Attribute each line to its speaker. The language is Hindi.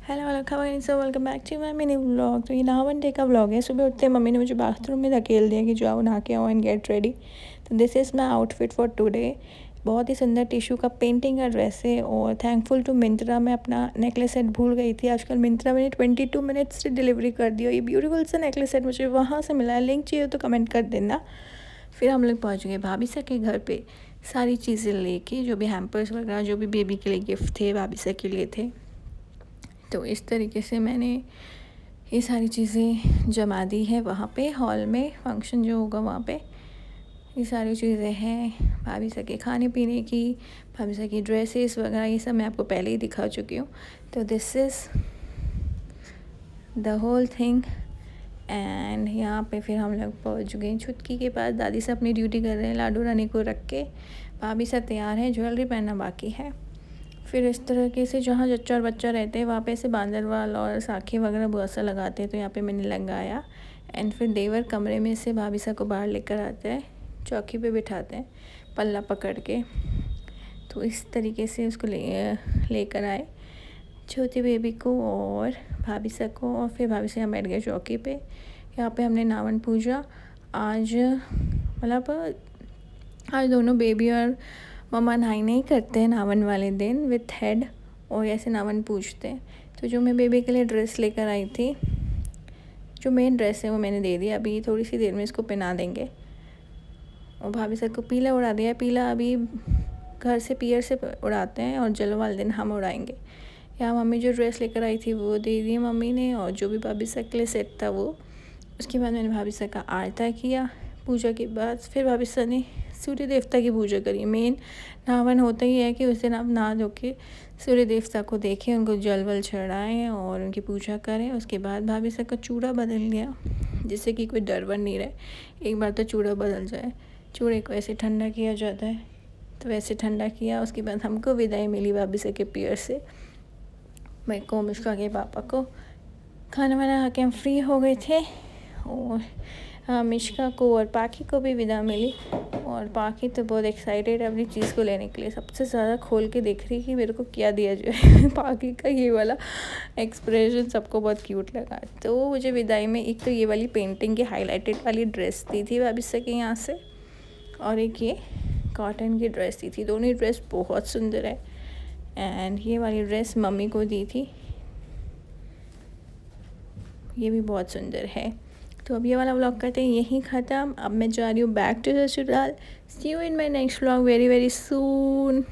Speaker 1: हेलो खबर so welcome back to my mini vlog. तो ये नावन डे का व्लॉग है। सुबह उठते मम्मी ने मुझे बाथरूम में धकेल दिया कि जाओ नहा के आओ एंड गेट रेडी। तो this is my outfit for today. बहुत ही सुंदर टिश्यू का पेंटिंग का ड्रेस है और थैंकफुल टू मिंत्रा मैं अपना नेकलेस सेट भूल गई थी। आजकल मिंत्रा मैंने 22 मिनट्स से डिलीवरी कर दी और ये ब्यूटीफुल सा नेकलेस सेट मुझे वहाँ से मिला है। लिंक चाहिए तो कमेंट कर देना। फिर हम लोग पहुँच गए भाभी सा के घर पे सारी चीज़ें लेके, जो भी हैम्पर्स वगैरह जो भी बेबी के लिए गिफ्ट थे भाभी सा के लिए थे। तो इस तरीके से मैंने ये सारी चीज़ें जमा दी है वहाँ पे हॉल में, फंक्शन जो होगा वहाँ पे। ये सारी चीज़ें हैं भाभी सा के खाने पीने की, भाभी सा की ड्रेसेस वगैरह, ये सब मैं आपको पहले ही दिखा चुकी हूँ। तो this is the whole thing. And यहाँ पे फिर हम लोग पहुँच गए छुटकी के पास। दादी से अपनी ड्यूटी कर रहे हैं, लाडू रानी को रख के। भाभी सा तैयार है, ज्वेलरी पहनना बाकी है। फिर इस तरीके से जहाँ जच्चा और बच्चा रहते हैं वहाँ पे ऐसे बांदरवाल और साखी वगैरह बहुत सा लगाते हैं, तो यहाँ पे मैंने लगाया। एंड फिर देवर कमरे में से भाभी सा को बाहर लेकर आते हैं, चौकी पे बिठाते हैं पल्ला पकड़ के। तो इस तरीके से उसको लेकर आए छोटी बेबी को और भाभी सा को। और फिर भाभी से यहाँ बैठ गए चौकी पे। यहाँ पे हमने नावन पूजा आज, मतलब आज दोनों बेबी और मम्मा नहाई नहीं करते हैं नावन वाले दिन विथ हेड, और ऐसे नावन पूछते हैं। तो जो मैं बेबी के लिए ड्रेस लेकर आई थी, जो मेन ड्रेस है वो मैंने दे दिया। अभी थोड़ी सी देर में इसको पहना देंगे। और भाभी साहब को पीला उड़ा दिया। पीला अभी घर से पियर से उड़ाते हैं और जल वाले दिन हम उड़ाएंगे। यहाँ मम्मी जो ड्रेस लेकर आई थी वो दे दी मम्मी ने, और जो भी भाभी साहब के लिए सेट था वो। उसके बाद मैंने भाभी साहब का आरता किया। पूजा के बाद फिर भाभी साहब ने सूर्य देवता की पूजा करी। मेन नावन होता ही है कि उस दिन आप नहा धो के सूर्य देवता को देखें, उनको जल वल चढ़ाएँ और उनकी पूजा करें। उसके बाद भाभी साहब का चूड़ा बदल गया, जिससे कि कोई डर वर नहीं रहे। एक बार तो चूड़ा बदल जाए, चूड़े को ऐसे ठंडा किया जाता है, तो वैसे ठंडा किया। उसके बाद हमको विदाई मिली भाभी साहब के पियर से। मैं को मुश्का के पापा को खाना वाना खा के हम फ्री हो गए थे। और मिश्का को और पाखी को भी विदा मिली। और पाखी तो बहुत एक्साइटेड है अपनी चीज़ को लेने के लिए, सबसे ज़्यादा खोल के देख रही कि मेरे को क्या दिया जाए। पाखी का ये वाला एक्सप्रेशन सबको बहुत क्यूट लगा। तो मुझे विदाई में एक तो ये वाली पेंटिंग की हाईलाइटेड वाली ड्रेस दी थी भाभी से के यहाँ से, और एक ये कॉटन की ड्रेस दी थी। दोनों ही ड्रेस बहुत सुंदर है। एंड ये वाली ड्रेस मम्मी को दी थी, ये भी बहुत सुंदर है। तो अब ये वाला व्लॉग करते हैं यहीं ख़त्म। अब मैं जा रही हूँ बैक टू ससुराल। See you in my next vlog very very soon.